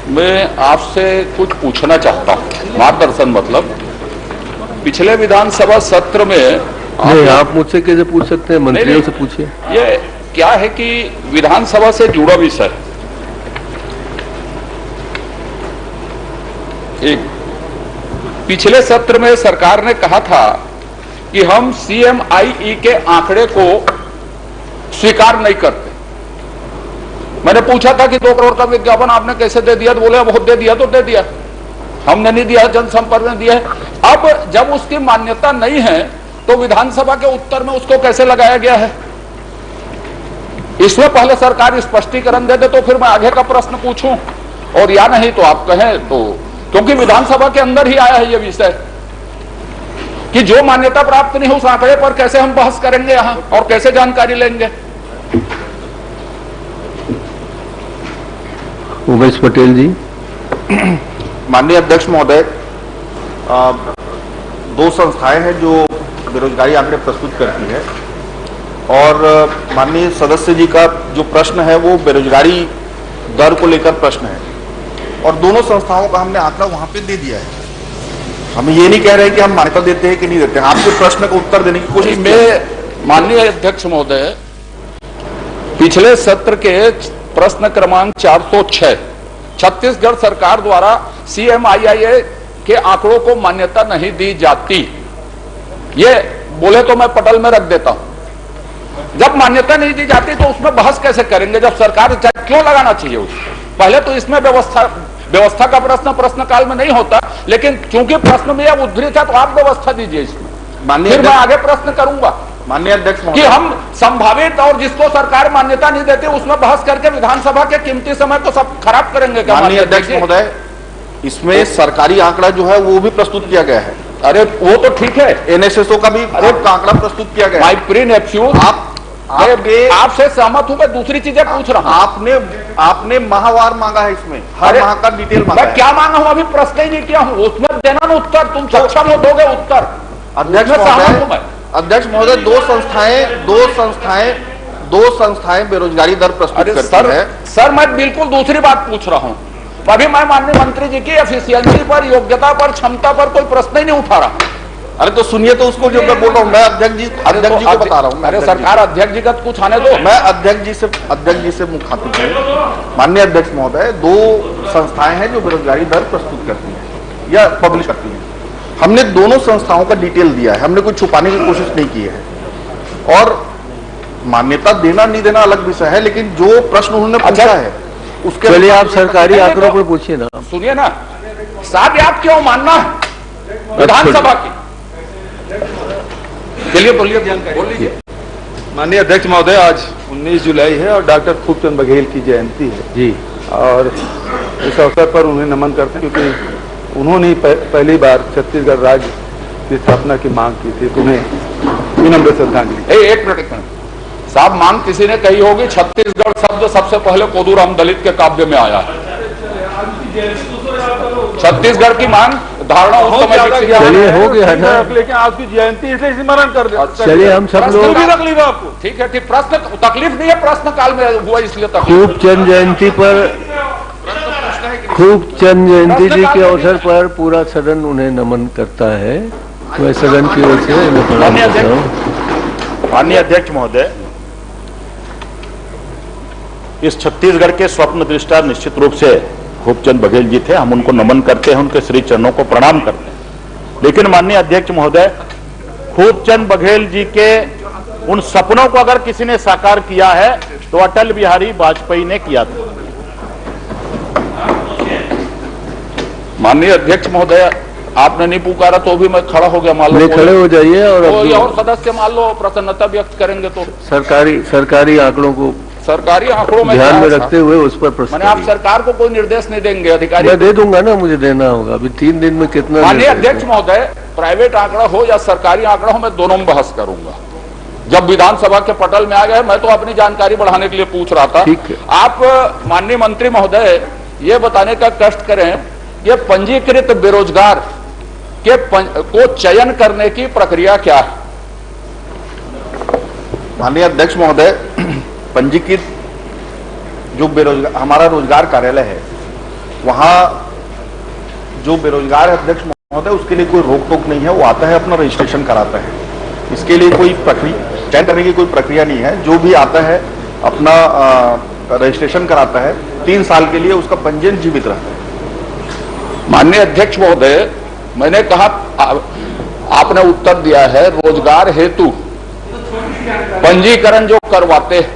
मैं आपसे कुछ पूछना चाहता हूँ, मार्गदर्शन मतलब पिछले विधानसभा सत्र में नहीं, आप मुझसे कैसे पूछ सकते हैं, मंत्रियों से पूछिए। ये क्या है कि विधानसभा से जुड़ा विषय एक पिछले सत्र में सरकार ने कहा था कि हम CMIE के आंकड़े को स्वीकार नहीं करते। मैंने पूछा था कि 2 करोड़ का विज्ञापन आपने कैसे दे दिया, तो बोले अब दे दिया तो दे दिया, हमने नहीं दिया, जनसंपर्क ने दिया है। अब जब उसकी मान्यता नहीं है तो विधानसभा के उत्तर में उसको कैसे लगाया गया है, इसमें पहले सरकार स्पष्टीकरण दे दे तो फिर मैं आगे का प्रश्न पूछूं, और या नहीं तो आप कहें तो, क्योंकि विधानसभा के अंदर ही आया है यह विषय कि जो मान्यता प्राप्त नहीं हो उस आंकड़े पर कैसे हम बहस करेंगे यहां और कैसे जानकारी लेंगे। उमेश पटेल जी। माननीय अध्यक्ष महोदय, 2 संस्थाएं हैं जो बेरोजगारी आंकड़े प्रस्तुत करती है, और माननीय सदस्य जी का जो प्रश्न है वो बेरोजगारी दर को लेकर प्रश्न है, और दोनों संस्थाओं का हमने आंकड़ा वहां पे दे दिया है। हम ये नहीं कह रहे हैं कि हम मान्यता देते हैं कि नहीं देते हैं, आपके प्रश्न का उत्तर देने की कोशिश। मैं माननीय अध्यक्ष महोदय, पिछले सत्र के प्रश्न क्रमांक 406 छत्तीसगढ़ सरकार द्वारा CMIE के आंकड़ों को मान्यता नहीं दी जाती, ये बोले तो मैं पटल में रख देता हूं। जब मान्यता नहीं दी जाती तो उसमें बहस कैसे करेंगे, जब सरकार क्यों लगाना चाहिए उसको? पहले तो इसमें व्यवस्था का प्रश्न काल में नहीं होता, लेकिन चूंकि प्रश्न में अब उद्धृत है तो आप व्यवस्था दीजिए इसमें, फिर मैं आगे प्रश्न करूंगा। माननीय अध्यक्ष कि हम संभावित और जिसको सरकार मान्यता नहीं देती उसमें बहस करके विधानसभा के कीमती समय को सब खराब करेंगे क्या? माननीय अध्यक्ष महोदय, इसमें सरकारी आंकड़ा जो है वो भी प्रस्तुत किया गया है। अरे वो तो ठीक है, NSSO का भी आंकड़ा प्रस्तुत किया गया है। माई प्री नेफ्यू, आपसे सहमत हूं, मैं दूसरी चीजें पूछ रहा हूं। आपने माहवार मांगा है, इसमें हर माह का डिटेल मांगा है। मैं क्या मांगा हूं, अभी प्रश्न ही नहीं किया हूं, उसमें देना ना उत्तर, तुम सक्षम हो दोगे उत्तर। अध्यक्ष महोदय, दो संस्थाएं बेरोजगारी दर प्रस्तुत करती है। सर मैं बिल्कुल दूसरी बात पूछ रहा हूं, अभी मैं माननीय मंत्री जी की एफिशिएंसी पर, योग्यता पर, क्षमता पर कोई प्रश्न ही नहीं उठा रहा। अरे तो सुनिए तो उसको, जो मैं बोल रहा हूं, मैं अध्यक्ष जी को बता रहा हूं। अरे सरकार अध्यक्ष जी का कुछ आने दो, मैं अध्यक्ष जी से मुखातिब हूं। माननीय अध्यक्ष महोदय, 2 संस्थाएं हैं जो बेरोजगारी दर प्रस्तुत करती है या पब्लिश करती है। हमने दोनों संस्थाओं का डिटेल दिया है, हमने कुछ छुपाने की कोशिश नहीं की है। और मान्यता देना नहीं देना अलग विषय है, लेकिन जो प्रश्न उन्होंने पूछा है उसके चलिए आप सरकारी आंकड़ों पर पूछिए ना। सुनिए ना साहब, आप क्यों मानना है विधानसभा की? चलिए बोलिए, बोल लीजिए। माननीय अध्यक्ष महोदय, आज 19 जुलाई है और डॉक्टर खूबचंद बघेल की जयंती है जी, और इस अवसर पर उन्हें नमन करते हैं, क्योंकि उन्होंने पहली बार छत्तीसगढ़ राज्य की स्थापना की मांग की थी। उन्हें विनम्र श्रद्धांजलि। एक मिनट साहब, मांग किसी ने कही होगी, छत्तीसगढ़ शब्द सबसे पहले कोदूराम दलित के काव्य में आया है। छत्तीसगढ़ की मांग धारणा उस समय चलिए हो गया है ना, लेकिन आपकी जयंती इसलिए स्मरण कर दे। चलिए हम सब लोग, तकलीफ है आपको? ठीक है, ठीक, प्रश्न तकलीफ नहीं है, प्रश्न काल में हुआ इसलिए खूबचंद जयंती पर, खूबचंद जयंती जी के अवसर पर पूरा सदन उन्हें नमन करता है। मैं सदन की ओर से उन्हें प्रणाम करता हूँ। माननीय अध्यक्ष महोदय, इस छत्तीसगढ़ के स्वप्न दृष्टा निश्चित रूप से खूबचंद बघेल जी थे, हम उनको नमन करते हैं, उनके श्री चरणों को प्रणाम करते हैं। लेकिन माननीय अध्यक्ष महोदय, खूबचंद बघेल जी के उन सपनों को अगर किसी ने साकार किया है तो अटल बिहारी वाजपेयी ने किया था। माननीय अध्यक्ष महोदय, आपने नहीं पुकारा तो भी मैं खड़ा हो गया, मान लो खड़े हो जाइए और सदस्य मान लो प्रसन्नता व्यक्त करेंगे तो सरकारी आंकड़ों को सरकारी आंकड़ों में ध्यान में रखते हुए उस पर प्रश्न। मैंने आप सरकार को कोई निर्देश नहीं देंगे, अधिकारी मैं दे दूंगा ना, मुझे देना होगा। अभी 3 दिन में कितना? माननीय अध्यक्ष महोदय, प्राइवेट आंकड़ा हो या सरकारी आंकड़ा हो, मैं दोनों में बहस करूंगा। जब विधानसभा के पटल में आ गए, मैं तो अपनी जानकारी बढ़ाने के लिए पूछ रहा था। ठीक है। आप माननीय मंत्री महोदय ये बताने का कष्ट करें, ये पंजीकृत बेरोजगार को चयन करने की प्रक्रिया क्या है? माननीय अध्यक्ष महोदय, पंजीकृत जो बेरोजगार हमारा रोजगार कार्यालय है वहां जो बेरोजगार है अध्यक्ष महोदय, उसके लिए कोई रोक टोक नहीं है, वो आता है अपना रजिस्ट्रेशन कराता है। इसके लिए कोई प्रक्रिया चयन करने की कोई प्रक्रिया नहीं है। जो भी आता है अपना रजिस्ट्रेशन कराता है, 3 साल के लिए उसका पंजीयन जीवित रहता है। माननीय अध्यक्ष महोदय, मैंने कहा आपने उत्तर दिया है रोजगार हेतु पंजीकरण जो करवाते हैं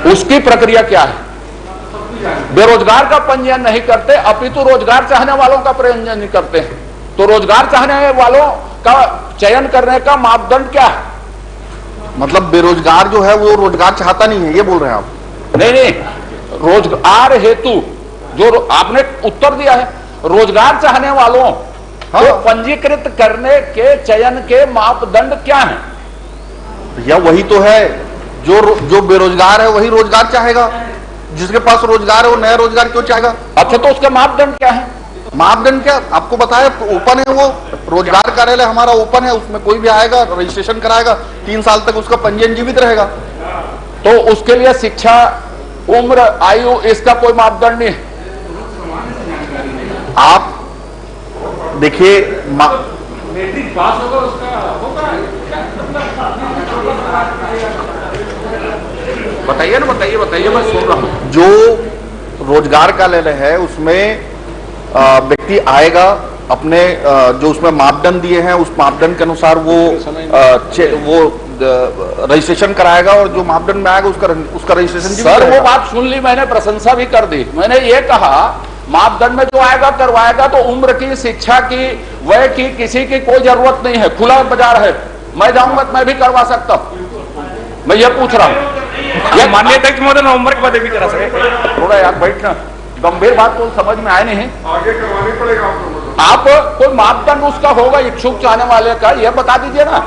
उसकी प्रक्रिया क्या है? बेरोजगार का पंजीयन नहीं करते, अपितु रोजगार चाहने वालों का पंजीयन करते हैं। तो रोजगार चाहने वालों का चयन करने का मापदंड क्या है? मतलब बेरोजगार जो है वो रोजगार चाहता नहीं है, ये बोल रहे हैं आप? नहीं, रोजगार हेतु जो आपने उत्तर दिया है, रोजगार चाहने वालों को पंजीकृत करने के चयन के मापदंड क्या है? या वही तो है, जो बेरोजगार है वही रोजगार चाहेगा। जिसके पास रोजगार है वो नया रोजगार क्यों चाहेगा? अच्छा, तो उसका मापदंड क्या है? मापदंड क्या आपको बताया? ओपन है, वो रोजगार कार्यालय हमारा ओपन है, उसमें कोई भी आएगा रजिस्ट्रेशन कराएगा, 3 साल तक उसका पंजीयन जीवित रहेगा। तो उसके लिए शिक्षा, उम्र, आयु, इसका कोई मापदंड नहीं है? आप देखिए, मैट्रिक पास होगा उसका होगा, बताइए ना, बताइए, मैं सुन रहा हूं। जो रोजगार कार्यालय है उसमें व्यक्ति आएगा, अपने जो उसमें मापदंड दिए हैं उस मापदंड के अनुसार वो रजिस्ट्रेशन कराएगा, और जो मापदंड में आएगा उसका रजिस्ट्रेशन। सर, वो बात सुन ली मैंने, प्रशंसा भी कर दी। मैंने ये कहा मापदंड में जो आएगा करवाएगा, तो उम्र की, शिक्षा की, वय की, किसी की कोई जरूरत नहीं है, खुला बाजार है। मैं जाऊंगा तो मैं भी करवा सकता हूं। मैं ये पूछ रहा हूं। माननीय अध्यक्ष महोदय, नवंबर के बाद भी करा सकते। थोड़ा यार बैठना, गंभीर बात तो समझ में आए नहीं। आगे करवानी पड़ेगा आप कोई मापदंड उसका होगा इच्छुक चाहने वाले का, ये बता दीजिए ना।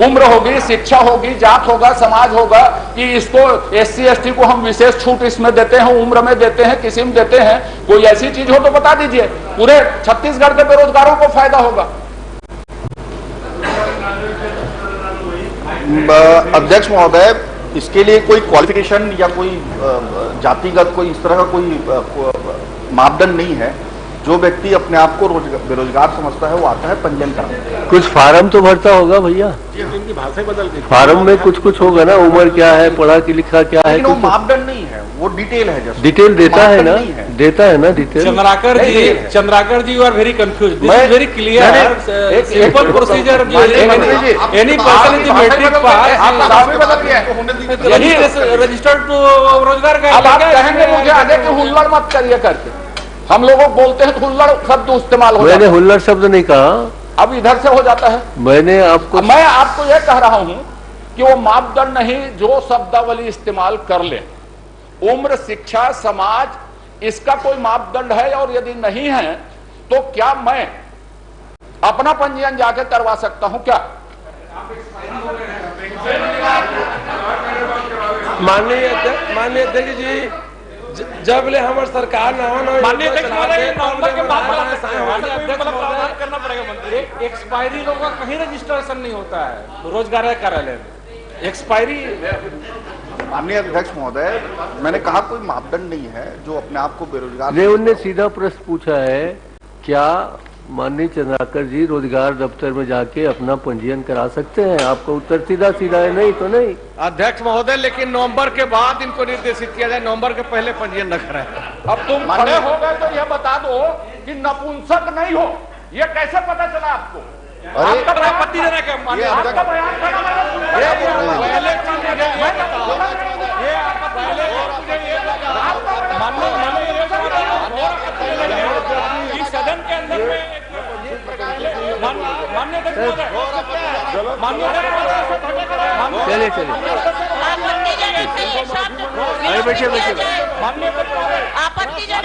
उम्र होगी, शिक्षा होगी, जात होगा, समाज होगा, कि इसको SC ST को हम विशेष छूट इसमें देते हैं, उम्र में देते हैं, किसी में देते हैं, कोई ऐसी चीज हो तो बता दीजिए। पूरे छत्तीसगढ़ के बेरोजगारों को फायदा होगा। अध्यक्ष महोदय, इसके लिए कोई क्वालिफिकेशन या कोई जातिगत कोई इस तरह का कोई मापदंड नहीं है। जो व्यक्ति अपने आप को बेरोजगार समझता है वो आता है पंजीयन कराने। कुछ फार्म तो भरता होगा भैया, इनकी भाषा बदल गई। फार्म में कुछ होगा ना, उम्र क्या है, पढ़ा कि लिखा क्या है, लेकिन वो मापदंड नहीं है, वो डिटेल है। जैसे डिटेल देता है ना, detail. Chandrakar ji are very confuse, this is very clear, simple procedure. Any person in the matric pass यही रजिस्टर्ड टू रोजगार का। अब आप कहेंगे मुझे आगे कि हुल्लड़ मत करिए करके, हम लोगों को बोलते हैं तो हुल्लड़ शब्द इस्तेमाल हो जाता है। मैंने हुल्लड़ शब्द नहीं कहा, अब इधर से हो जाता है। मैं आपको यह कह रहा हूं कि वो मापदंड नहीं जो शब्दावली इस्तेमाल कर ले। उम्र, शिक्षा, समाज, इसका कोई मापदंड है? और यदि नहीं है तो क्या मैं अपना पंजीयन जाके करवा सकता हूं क्या? माननीय अध्यक्ष जी, जब ले हमारे सरकार माननीय अध्यक्ष करना पड़ेगा मंत्री। एक्सपायरी लोगों का कहीं रजिस्ट्रेशन नहीं होता है रोजगार कार्यालय में, एक्सपायरी। माननीय अध्यक्ष महोदय, मैंने कहा कोई मापदंड नहीं है जो अपने आप को बेरोजगार। ने उनने सीधा प्रश्न पूछा है, क्या माननीय चंद्राकर जी रोजगार दफ्तर में जाके अपना पंजीयन करा सकते हैं? आपका उत्तर सीधा है, नहीं तो नहीं। अध्यक्ष महोदय, लेकिन नवंबर के बाद इनको निर्देशित किया जाए, नवंबर के पहले पंजीयन न कराएं। अब तुम खड़े हो गए तो यह बता दो कि नपुंसक नहीं हो, यह कैसे पता चला आपको? आपका आपत्तिजनक है। आपका बयान सदन के अंदर में मान्य आपत्तिजनक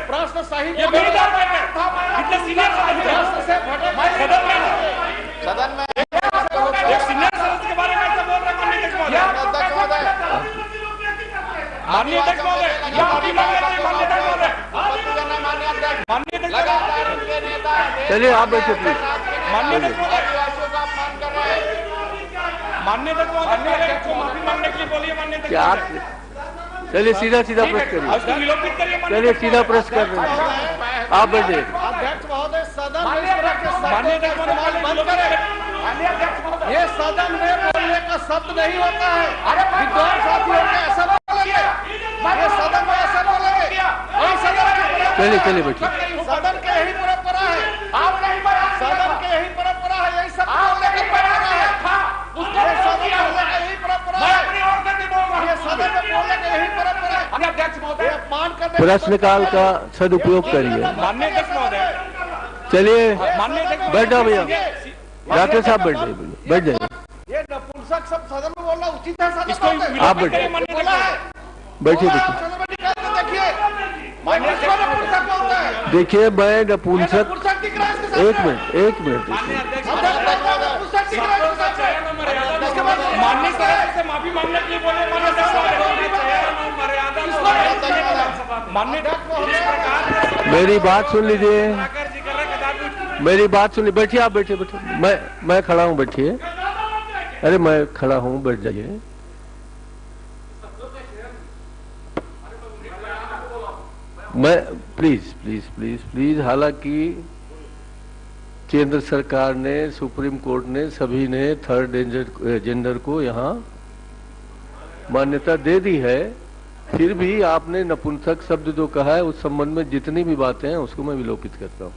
प्रश्न सही कितने सीनियर सदन में एक सीनियर सदस्य के बारे में ऐसा बोल रहे माननीय अध्यक्ष महोदय। चलिए आप बैठे प्लीज। माननीय अध्यक्ष महोदय, माननीय अध्यक्ष महोदय को माफी मांगने के लिए बोलिए। माननीय अध्यक्ष क्या चलिए सीधा सीधा प्रश्न करिए, उसको विलोपित करिए। चलिए सीधा प्रश्न कर रहे हैं, आप बैठिए। अध्यक्ष महोदय सदन में माननीय अध्यक्ष महोदय ये सदन में बोलने का शब्द नहीं होता है। विद्वान साथियों के ऐसा बोलेंगे, ये सदन में ऐसा बोलेंगे, यही सदन की चलिए चलिए बैठिए। सदन के यही परंपरा है, सदन के यही परंपरा है, यही सब बोलने की परंपरा है, ये सदन में बोलने का यही परंपरा है, ये सदन में बोलने का यही परंपरा है। अध्यक्ष महोदय अपमान करने प्रश्नकाल का सदुपयोग करिए। माननीय अध्यक्ष महोदय चलिए माननीय अध्यक्ष बैठ जाओ भैया, राकेश साहब बैठ जाइए, बैठ जाइए, ये नपुंसक सब सदन में बोलना उचित है। सदन इसको में आप विलोपित करिए। बैठिए। माननीय बोला है, बैठिए बोला है, बैठिए। सदन में निकाल के देखिए, नपुंसक बोलता है। देखिए मैं नपुंसक, नपुंसक दिख रहा है इसके सामने। एक मिनट देखिए। नपुंसक दिख रहा है इसके सामने। माननीय सदस्य से माफी मांगने के लिए बोले। माननीय मेरी बात सुन लीजिए, मेरी बात सुन लीजिए, बैठिए आप, बैठिए बैठिए, मैं खड़ा हूँ, बैठिए। अरे मैं खड़ा हूँ, बैठ जाइए। मैं प्लीज प्लीज प्लीज प्लीज, हालांकि केंद्र सरकार ने, सुप्रीम कोर्ट ने, सभी ने थर्ड जेंडर को यहाँ मान्यता दे दी है, फिर भी आपने नपुंसक शब्द जो कहा है उस संबंध में जितनी भी बातें हैं उसको मैं विलोपित करता हूँ।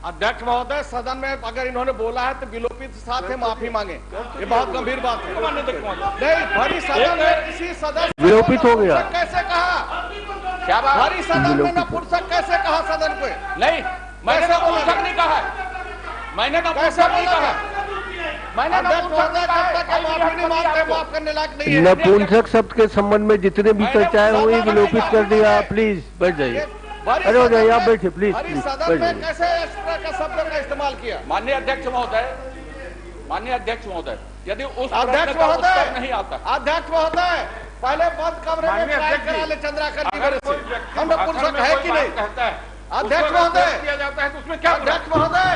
अध्यक्ष महोदय सदन में अगर इन्होंने बोला है तो विलोपित साथ है माफी मांगे, ये बहुत गंभीर बात है। नहीं, भरी सदन में किसी सदस्य विलोपित हो गया। कैसे कहा? क्या बात? भरी सदन में नपुंसक कैसे कहा सदन पे? नहीं, मैंने कैसे बोला? नपुंसक नहीं कहा है, मैंने कैसे नपुंसक नहीं बोला? कहा, मैंने अध्यक्ष नपुंसक महोदय नहीं कहा जब तक है। माफी नहीं मांगते माफ करने लायक नहीं है। नपुंसक शब्द के संबंध में जितने भी चर्चाएं हुई विलोपित कर दिया। प्लीज बैठ जाइए। अरे हो जाइए, आप बैठिए, प्लीज भरी प्लीज सदन बैठ में जाइए। कैसे इस तरह का शब्द का इस्तेमाल किया? माननीय अध्यक्ष महोदय, माननीय अध्यक्ष महोदय, यदि उस प्रश्न अध्यक्ष का उत्तर महोदय नहीं आता, अध्यक्ष महोदय पहले बंद कमरे में ट्रायल करा ले चंद्राकर जी मेरे से, हम नपुंसक है कि नहीं? कहता है अध्यक्ष महोदय किया जाता है तो उसमें क्या? अध्यक्ष महोदय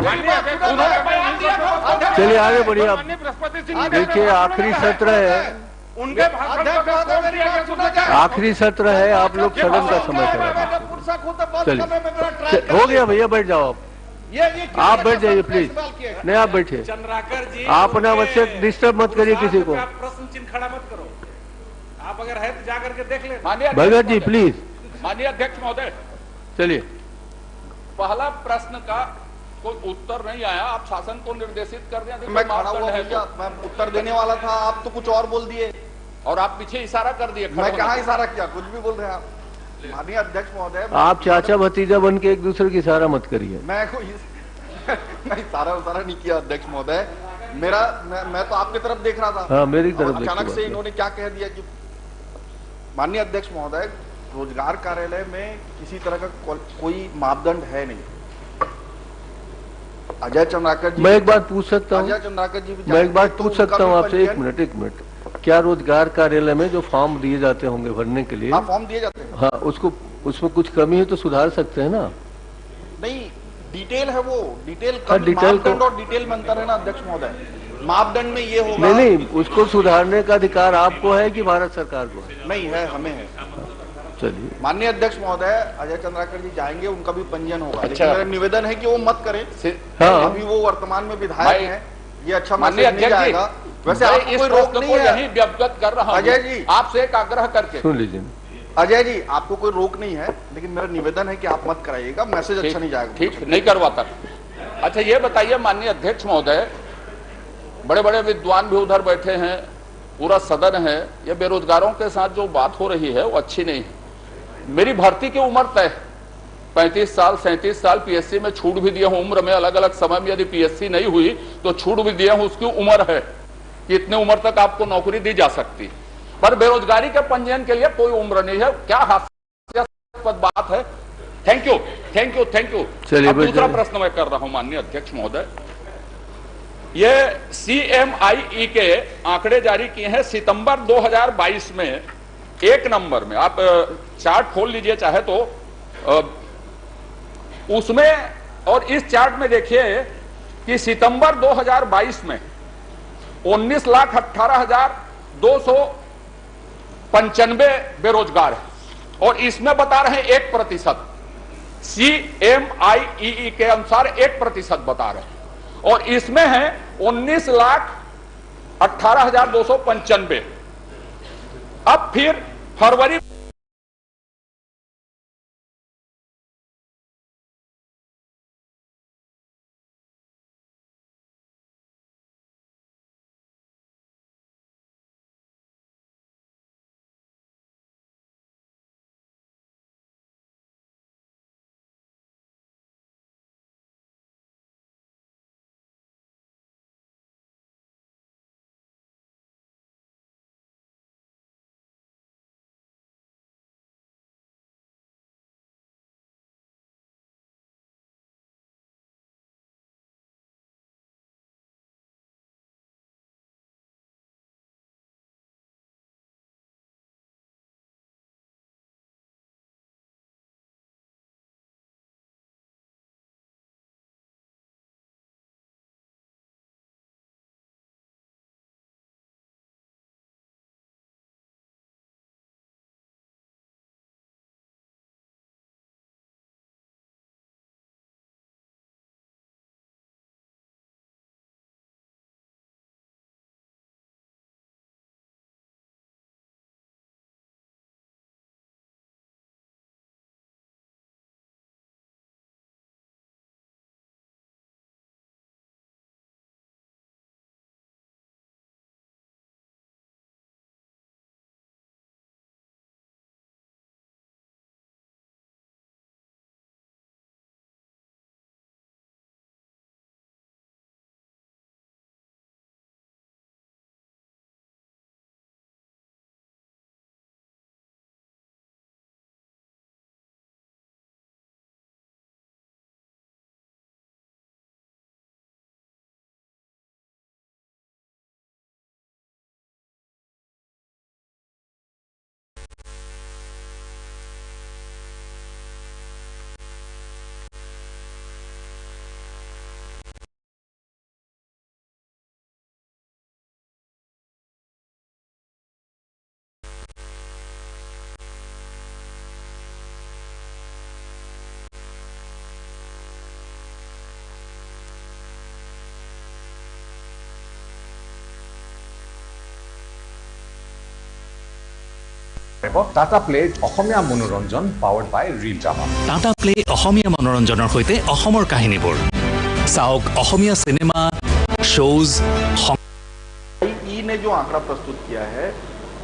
उन्होंने बयान दिया था। चलिए आगे बढ़िए आप। बृहस्पति सिंह देखिए आखिरी सत्र है, उनके भाषण अध्यक्ष महोदय मेरी बात सुना जाए। आखिरी सत्र है, आप लोग सदन का समय मैं करें। नपुंसक हूं तो बंद चलिए। कमरे में मेरा ट्रायल हो गया भैया, बैठ जाओ आप, ये आप बैठ जाइए प्लीज। इस्तेमाल किया। नहीं आप बैठिए, चंद्राकर जी आप अनावश्यक डिस्टर्ब मत करिए किसी को। आप प्रश्न चिन्ह खड़ा मत करो, आप अगर है तो जाकर के देख ले। माननीय भगत जी प्लीज माननीय अध्यक्ष महोदय, चलिए। पहला प्रश्न का कोई उत्तर नहीं आया, आप शासन को निर्देशित कर दें। मैं खड़ा हुआ भैया, मैं उत्तर देने वाला था, आप तो कुछ और बोल दिए और आप पीछे इशारा कर दिए। मैं कहाँ इशारा किया? कुछ भी बोल रहे हैं आप। माननीय अध्यक्ष महोदय, आप चाचा भतीजा बन के एक दूसरे की इशारा मत करिए। मैं कोई मैं इशारा नहीं किया अध्यक्ष महोदय, मैं तो आपकी तरफ देख रहा था। हाँ मेरी तरफ और अचानक से देखिए। इन्होंने क्या कह दिया कि माननीय अध्यक्ष महोदय रोजगार कार्यालय में किसी तरह का कोई मापदंड है नहीं। अजय चंद्राकर जी, मैं एक बात पूछ सकता हूँ, अजय चंद्राकर जी भी मैं एक बात तो पूछ उनका सकता भी हूँ आपसे? एक पंजीयन- मिनट, क्या रोजगार कार्यालय में जो फॉर्म दिए जाते होंगे भरने के लिए, हाँ फॉर्म दिए जाते हैं। हाँ उसको, उसमें कुछ कमी है तो सुधार सकते हैं ना? नहीं, डिटेल है वो, डिटेल हाँ, डिटेल को- मापदंड और डिटेल में अंतर है ना अध्यक्ष महोदय। मापदंड में ये होगा नहीं, उसको सुधारने का अधिकार आपको है कि भारत सरकार को है? नहीं है, हमें है। चलिए। माननीय अध्यक्ष महोदय, अजय चंद्राकर जी जाएंगे, उनका भी पंजीयन होगा। अच्छा। लेकिन मेरा निवेदन है कि वो मत करें। हाँ। अभी वो वर्तमान में विधायक भाई, हैं, ये अच्छा माननीय मैसेज नहीं अध्यक्ष जी, जाएगा। वैसे मैं आपको इस कोई रोक प्रश्न नहीं को है यही व्यवगत कर रहा हूँ अजय जी। आपसे एक आग्रह करके। सुन लीजिए। अजय जी, आपको कोई रोक नहीं है, लेकिन मेरा निवेदन है कि आप मत कराइएगा, मैसेज अच्छा नहीं जाएगा। ठीक, नहीं करवाता। अच्छा ये बताइए माननीय अध्यक्ष महोदय, बड़े बड़े विद्वान भी उधर बैठे हैं, पूरा सदन है, ये बेरोजगारों के साथ जो बात हो रही है वो अच्छी नहीं है। मेरी भर्ती की उम्र तय 35 साल 37 साल, पीएससी में छूट भी दिया हूं उम्र में, अलग अलग समय में यदि पीएससी नहीं हुई तो छूट भी दिया हूं, उसकी उम्र है कि इतने उम्र तक आपको नौकरी दी जा सकती है। पर बेरोजगारी के पंजीयन के लिए कोई उम्र नहीं है, क्या हास्यास्पद बात है। Thank you thank you thank you. अब दूसरा प्रश्न मैं कर रहा हूं माननीय अध्यक्ष महोदय, ये CMIE के आंकड़े जारी किए हैं सितंबर 2022 में। एक नंबर में आप चार्ट खोल लीजिए चाहे तो, उसमें और इस चार्ट में देखिए कि सितंबर 2022 में 19,18,295 बेरोजगार है और इसमें बता रहे हैं 1%। CMIEE के अनुसार 1% बता रहे हैं और इसमें है 19,18,295। अब फिर फरवरी টাটা প্লে অসমীয়া মনোৰঞ্জন powered by reel drama. Tata play Asamiya মনোৰঞ্জনৰ সৈতে অসমৰ কাহিনীবোৰ চাওক। Asamiya cinema shows. ई ने जो आंकड़ा प्रस्तुत किया है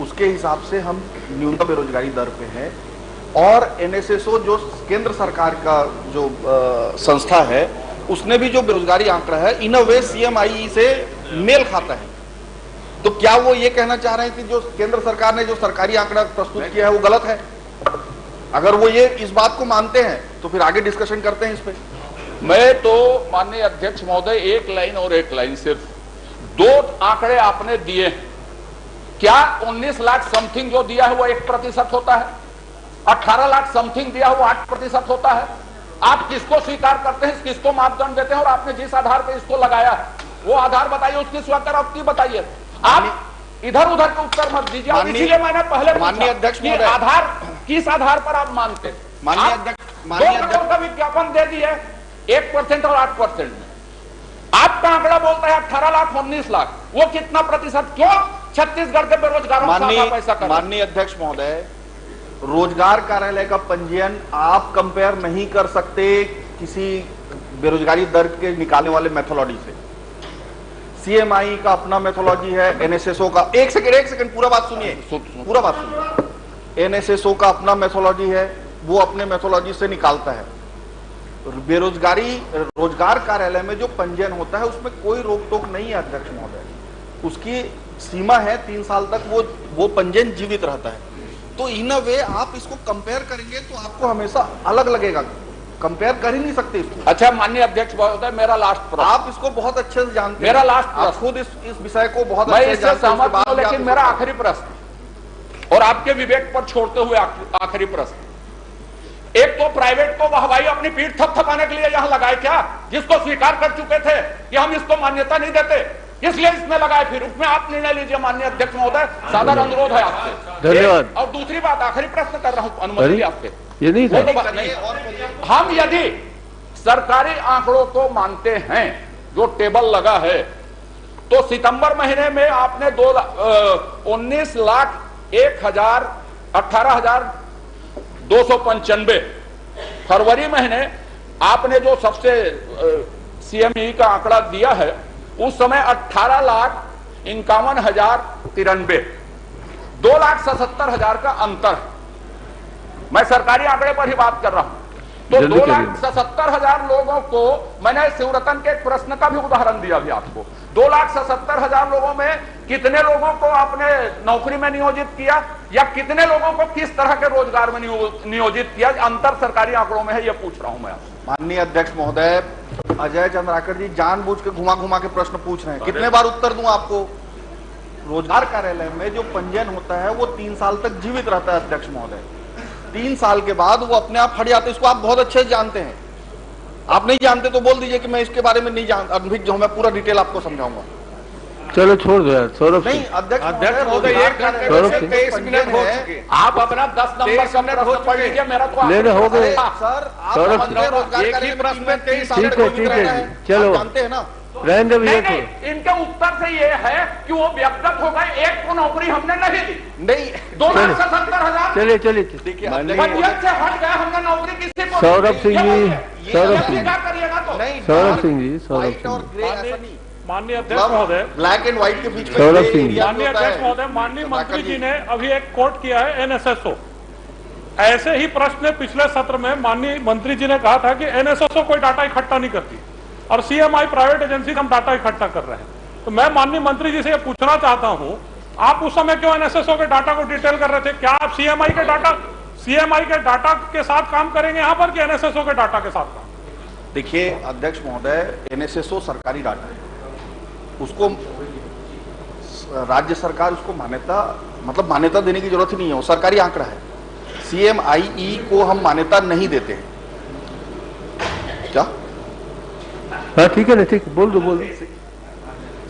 उसके हिसाब से हम न्यूनतम बेरोजगारी दर पे हैं और NSSO जो केंद्र सरकार का जो संस्था है उसने भी जो बेरोजगारी आंकड़ा है इन अ वे CMIE से मेल खाता है। तो क्या वो ये कहना चाह रहे हैं कि जो केंद्र सरकार ने जो सरकारी आंकड़ा प्रस्तुत किया है वो गलत है? अगर वो ये इस बात को मानते हैं तो फिर आगे डिस्कशन करते हैं इस पे। मैं तो माननीय अध्यक्ष महोदय एक लाइन और एक लाइन, सिर्फ 2 आंकड़े आपने दिए। क्या 19 लाख समथिंग जो दिया है वो 1% होता है? 18 लाख समथिंग दिया हुआ 8% होता है? आप किसको स्वीकार करते हैं, किसको मापदंड देते हैं और आपने जिस आधार पर इसको लगाया है वो आधार बताइए, उसकी स्वीकारोक्ति बताइए। आप इधर उधर के उत्तर मत दीजिए। इसीलिए मैंने पहले माननीय अध्यक्ष कि आधार किस आधार पर आप मानते? माननीय अध्यक्ष 2 करोड़ का विज्ञापन दे दिए 1% और 8% में। आपका आंकड़ा बोलता है 18 लाख 19 लाख, वो कितना प्रतिशत? क्यों छत्तीसगढ़ के बेरोजगारों का पैसा कर? माननीय अध्यक्ष महोदय, रोजगार कार्यालय का पंजीयन आप कंपेयर नहीं कर सकते किसी बेरोजगारी दर के निकालने वाले मेथोलॉजी से। CMIE का अपना मेथोलॉजी है, NSSO का एक सेकंड पूरा बात सुनिए, पूरा बात सुनिए। NSSO का अपना मेथोलॉजी है, वो अपने मेथोलॉजी से निकालता है। रोजगार कार्यालय में जो पंजीयन होता है उसमें कोई रोक टोक नहीं है अध्यक्ष महोदय, उसकी सीमा है 3 साल तक वो पंजीयन जीवित रहता है। तो इन अ वे आप इसको कंपेयर करेंगे तो आपको हमेशा अलग लगेगा, कंपेयर कर ही नहीं सकते इसको। अच्छा माननीय अध्यक्ष महोदय, मेरा लास्ट प्रश्न, आप इसको बहुत अच्छे से जानते हैं, मेरा लास्ट आप खुद इस विषय को बहुत मैं अच्छे से इससे जानते हैं, सहमत हूं, लेकिन मेरा आखिरी प्रश्न और आपके विवेक पर छोड़ते हुए आखिरी प्रश्न, एक तो प्राइवेट को वाहवाही अपनी पीठ थपथपाने के लिए यहां लगाए क्या, जिसको स्वीकार कर चुके थे कि हम इसको मान्यता नहीं देते, इसलिए इसमें लगाए, फिर उसमें आप निर्णय लीजिए माननीय अध्यक्ष महोदय, सादर अनुरोध है आपसे। धन्यवाद। और दूसरी बात, आखिरी प्रश्न कर रहा हूं, अनुमति आपसे। ये नहीं था। हम यदि सरकारी आंकड़ों को मानते हैं, जो टेबल लगा है, तो सितंबर महीने में आपने 19,01,18,295, फरवरी महीने आपने जो सबसे सीएमई का आंकड़ा दिया है उस समय 18,51,093, 2,77,000 का अंतर। मैं सरकारी आंकड़े पर ही बात कर रहा हूं। तो 2,77,000 लोगों को, मैंने शिवरतन के प्रश्न का भी उदाहरण दिया भी आपको, 2,77,000 लोगों में कितने लोगों को आपने नौकरी में नियोजित किया या कितने लोगों को किस तरह के रोजगार में नियोजित किया, अंतर सरकारी आंकड़ों में है, यह पूछ रहा हूं मैं आपसे। माननीय अध्यक्ष महोदय, अजय चंद्राकर जी जानबूझ के घुमा घुमा के प्रश्न पूछ रहे हैं, कितने बार उत्तर दूं आपको? रोजगार कार्यालय में जो पंजीयन होता है वो 3 साल तक जीवित रहता है अध्यक्ष महोदय। 3 साल के बाद वो अपने आप हट जाते हैं। इसको आप बहुत अच्छे से जानते हैं। आप नहीं जानते तो बोल दीजिए कि मैं इसके बारे में नहीं जानता, अनभिज्ञ हूं, मैं पूरा डिटेल आपको समझाऊंगा। चलो छोड़ दो यार सौरभ। नहीं अध्यक्ष महोदय, 1 घंटे में 23 मिनट हो चुके। आप अपना 10 नंबर का प्रश्न पढ़ लीजिए, मेरा तो लेना हो गए सर। आप एक ही प्रश्न में 23 ठीक है चलो जानते हैं ना। रहने भैया को। इनके उत्तर से ये है कि वो व्यक्तिगत हो गए, एक को नौकरी हमने नहीं दी। नहीं 2,77,000 चलिए देखिए पंजीयन से हट गए, हमने नौकरी किसी को। सौरभ सिंह जी, सौरभ सिंह करिएगा तो नहीं, सौरभ सिंह जी, सौरभ व्हाइट और सिंह। ग्रे ऐसा नहीं, माननीय अध्यक्ष महोदय, ब्लैक एंड व्हाइट के बीच में सौरभ सिंह जी। माननीय अध्यक्ष महोदय, माननीय मंत्री जी ने अभी एक कोट किया है एनएसएसओ। ऐसे ही प्रश्न पिछले सत्र में माननीय मंत्री जी ने कहा था कि एनएसएसओ कोई डाटा इकट्ठा नहीं करती और सीएमआई प्राइवेट एजेंसी हम डाटा इकट्ठा कर रहे हैं। तो मैं माननीय मंत्री जी से यह पूछना चाहता हूं, आप उस समय क्यों एनएसएसओ के डाटा को डिटेल कर रहे थे? क्या आप सीएमआई के डाटा के साथ काम करेंगे यहां पर कि एनएसएसओ के डाटा के साथ काम? देखिए अध्यक्ष महोदय, एनएसएसओ सरकारी डाटा है, उसको राज्य सरकार उसको मान्यता देने की जरूरत ही नहीं है, वो सरकारी आंकड़ा है। सीएमआईई को हम मान्यता नहीं देते हैं। क्या? हाँ ठीक है ना, ठीक बोल दो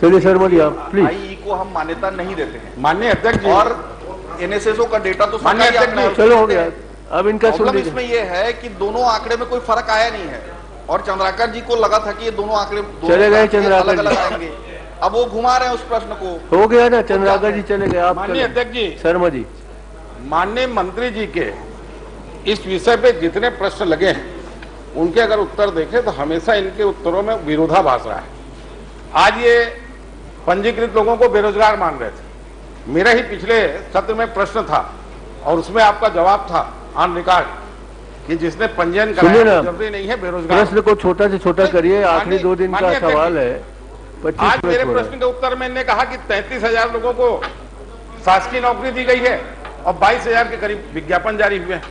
चलिए शर्मा जी आप प्लीज। आईई को हम मान्यता नहीं देते हैं माननीय अध्यक्ष जी। और एनएसएसओ का डेटा तो सरकारी आंकड़ा है। चलो हो गया, अब इनका सुन लीजिए। इसमें यह है कि दोनों आंकड़े में कोई फर्क आया नहीं है और चंद्राकर जी को लगा था कि ये दोनों आंकड़े चले गए, चंद्राकर अलग अलग आएंगे। अब वो घुमा रहे हैं उस प्रश्न को। हो गया ना, चंद्राकर जी चले गए। आप माननीय अध्यक्ष जी, शर्मा जी, माननीय मंत्री जी के इस विषय पे जितने प्रश्न लगे हैं उनके अगर उत्तर देखें तो हमेशा इनके उत्तरों में विरोधाभास रहा है। आज ये पंजीकृत लोगों को बेरोजगार मान रहे थे। मेरा ही पिछले सत्र में प्रश्न था और उसमें आपका जवाब था ऑन रिकॉर्ड कि जिसने पंजीयन कराया जरूरी नहीं है बेरोजगार। प्रश्न को छोटा से छोटा करिए, आखिरी 2 दिन का सवाल है। 25 आज मेरे प्रश्न के उत्तर में इन्होंने कहा कि 33,000 लोगों को शासकीय नौकरी दी गई है और 22,000 के करीब विज्ञापन जारी हुए हैं।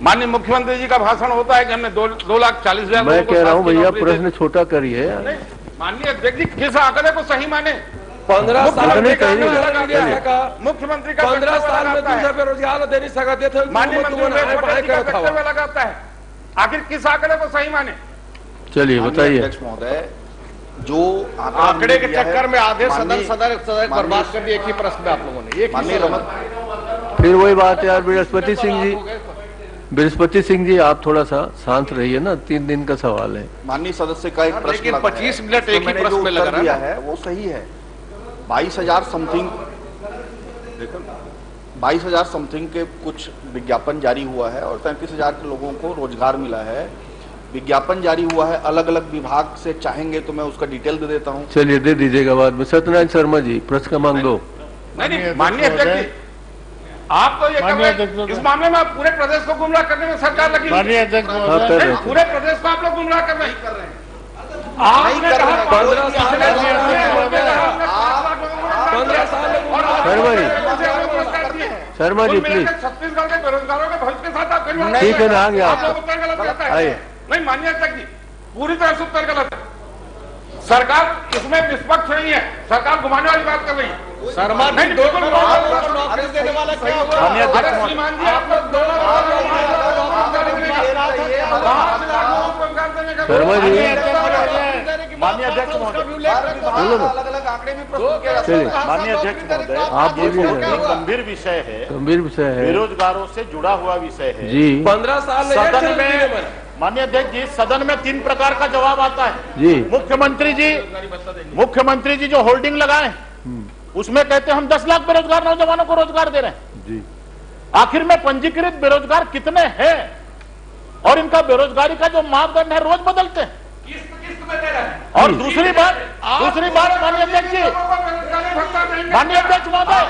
माननीय मुख्यमंत्री जी का भाषण होता है कि हमने 2,40,000। मैं कह रहा हूँ भैया प्रश्न छोटा करिए। माननीय अध्यक्ष जी, किस आंकड़े को सही माने? 15 साल में मुख्यमंत्री का 15 साल में दूसरे बेरोजगार दे नहीं सकते थे। माननीय मंत्री लगाता है, आखिर किस आंकड़े को सही माने? चलिए बताइए अध्यक्ष महोदय, जो आंकड़े के चक्कर में आधे सदन बर्बाद कर दिए। एक ही प्रश्न आप लोगों ने, फिर वही बात है यार। बृहस्पति सिंह जी आप थोड़ा सा शांत रहिए ना, 3 दिन का सवाल है। माननीय सदस्य का एक प्रश्न, लेकिन 25 मिनट एक ही प्रश्न में लग रहा है, वो सही है। 22,000 समथिंग, 22,000 समथिंग के कुछ विज्ञापन जारी हुआ है और 33,000 के लोगों को रोजगार मिला है। विज्ञापन जारी हुआ है अलग अलग विभाग से, चाहेंगे तो मैं उसका डिटेल दे देता हूँ। चलिए दे दीजिएगा बाद में। सत्यनारायण शर्मा जी प्रश्न का मांग दो। नहीं, माननीय अध्यक्ष जी, आप तो ये कर रहे हैं, इस मामले में आप पूरे प्रदेश को गुमराह करने में सरकार लगी। माननीय अध्यक्ष पूरे प्रदेश को आप लोग गुमराह कर रहे हैं। आपने कहा 15 साल शर्मा जी प्लीज। छत्तीसगढ़ के बेरोजगारों के भविष्य के साथ आप ठीक है ना, आगे आप लोग उत्तर गलत करता है। आइए। नहीं माननीय अध्यक्ष जी, पूरी तरह से उत्तर गलत है। सरकार इसमें निष्पक्ष नहीं है, सरकार घुमाने वाली बात कर रही है। शर्मा जी, नहीं, बिल्कुल नौकरी देने वाला क्या हुआ? श्रीमान जी, आप लोग 2 लाख शर्मा जी, माननीय अध्यक्ष महोदय, अलग अलग आंकड़े भी प्रस्तुत किए जाते हैं। माननीय अध्यक्ष महोदय, आप बोलिए। गंभीर विषय है, गंभीर विषय है, बेरोजगारों से जुड़ा हुआ विषय है जी। 15 साल सदन में माननीय अध्यक्ष जी, सदन में 3 प्रकार का जवाब आता है जी। मुख्यमंत्री जी जो होल्डिंग लगाए उसमें कहते हैं हम 10 लाख बेरोजगार नौजवानों को रोजगार दे रहे हैं जी। आखिर में पंजीकृत बेरोजगार कितने हैं और इनका बेरोजगारी का जो मापदंड है रोज बदलते हैं। और दूसरी बात माननीय अध्यक्ष जी, माननीय अध्यक्ष महोदय,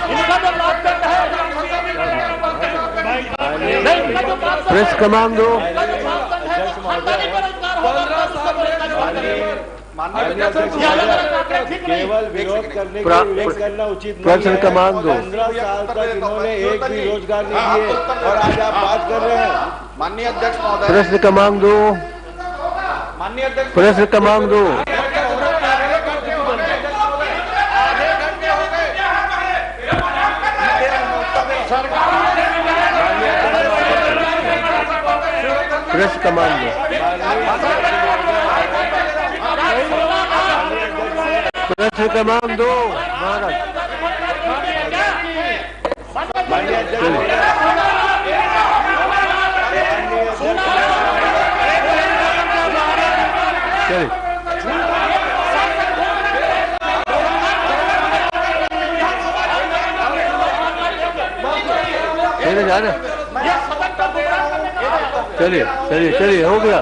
इनका जो मापदंड है प्रेस कमान दो। केवल विरोध करने के लिए करना उचित नहीं प्रश्न है। कमान दो। 15 साल तक इन्होंने एक भी रोजगार नहीं दिए और आज आप बात कर रहे हैं। माननीय अध्यक्ष महोदय, प्रश्न कमान दो। माननीय अध्यक्ष, प्रश्न कमान दो। प्रेस कमान दो। प्रश्न कमान दो महाराज। चलिए जा रहे। चलिए हो गया।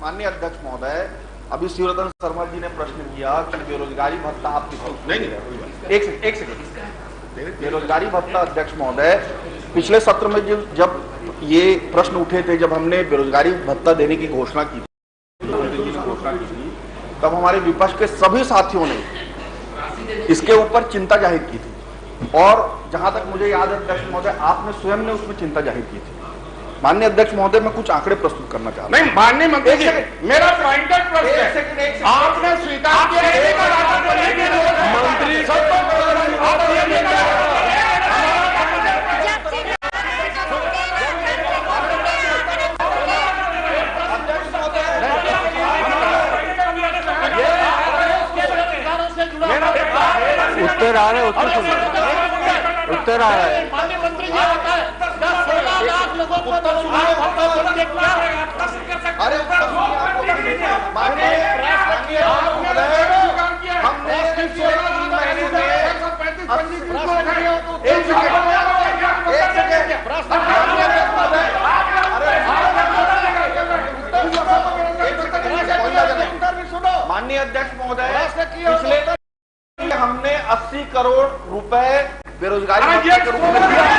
माननीय अध्यक्ष महोदय, अभी शिवरतन शर्मा जी ने प्रश्न किया कि बेरोजगारी भत्ता आप नहीं, एक सेकंड। बेरोजगारी भत्ता अध्यक्ष महोदय, पिछले सत्र में जब ये प्रश्न उठे थे, जब हमने बेरोजगारी भत्ता देने की घोषणा की थी, तब हमारे विपक्ष के सभी साथियों ने इसके ऊपर चिंता जाहिर की थी और जहां तक मुझे याद है अध्यक्ष महोदय, आपने स्वयं ने उसमें चिंता जाहिर की थी। माननीय अध्यक्ष महोदय, मैं कुछ आंकड़े प्रस्तुत करना चाहता हूं। नहीं, माननीय मंत्री जी, मेरा पॉइंटेड प्रश्न है, आपने स्वीकार किया मंत्री उत्तर आ रहा है, उत्तर आ रहा है। माननीय मंत्री जी आता है 16 लाख लोगों को बेरोजगार भत्ता देंगे क्या? अरे हमने माननीय अध्यक्ष महोदय, पिछले हमने 80 करोड़ रुपए बेरोजगारी भत्ते के रूप में दिया है।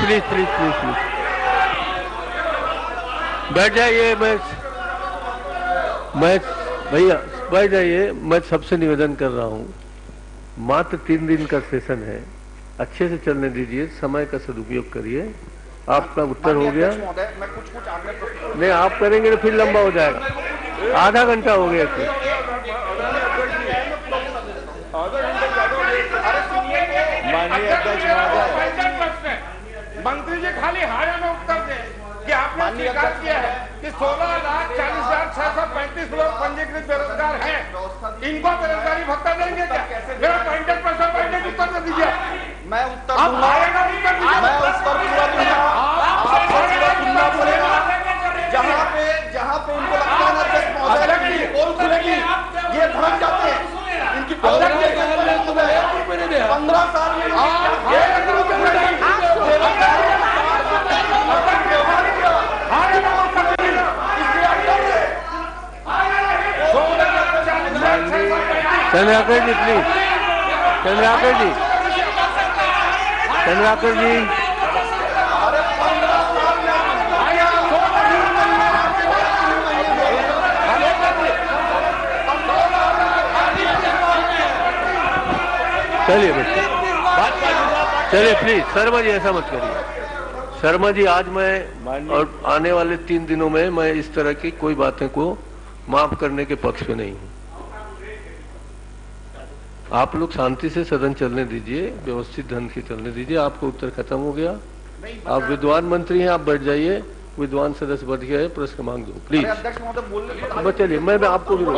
चलिए प्लीज बैठ जाइए। मैं भैया बैठ जाइए। मैं सबसे निवेदन कर रहा हूँ, मात्र 3 दिन का सेशन है, अच्छे से चलने दीजिए, समय का सदुपयोग करिए। आपका उत्तर हो गया। मैं कुछ आंकड़े नहीं, आप करेंगे तो फिर लंबा हो जाएगा। आधा घंटा हो गया। माननीय अध्यक्ष महोदय, मंत्री जी खाली हाया में उत्तर दे कि आपने आपने स्वीकार किया है कि 16,40,635 लोग पंजीकृत बेरोजगार हैं, इनको बेरोजगारी भत्ता देंगे क्या? मेरा पॉइंटेड प्रश्न पॉइंटेड उत्तर दे दीजिए। मैं उत्तर आप दूंगा, आएगा उत्तर दीजिए। मैं उत्तर पूरा दूंगा। आप पूरा दूंगा बोलेगा, जहां पे इनको लगता है ना अध्यक्ष महोदय की पोल खुलेगी, ये धड़क जाते हैं। इनकी पोल 15 साल में चंद्राकर जी प्लीज, चंद्राकर जी, चंद्राकर जी, चलिए बच्चे, चलिए प्लीज शर्मा जी ऐसा मत करिए। शर्मा जी आज मैं और आने वाले 3 दिनों में मैं इस तरह की कोई बातें को माफ करने के पक्ष में नहीं हूं। आप लोग शांति से सदन चलने दीजिए, व्यवस्थित ढंग से चलने दीजिए। आपका उत्तर खत्म हो गया, आप विद्वान मंत्री हैं, आप बैठ जाइए। विद्वान सदस्य बैठ गए, प्रश्न मांग दो प्लीज। अध्यक्ष महोदय बोलने चलिए मैं आपको भी रोक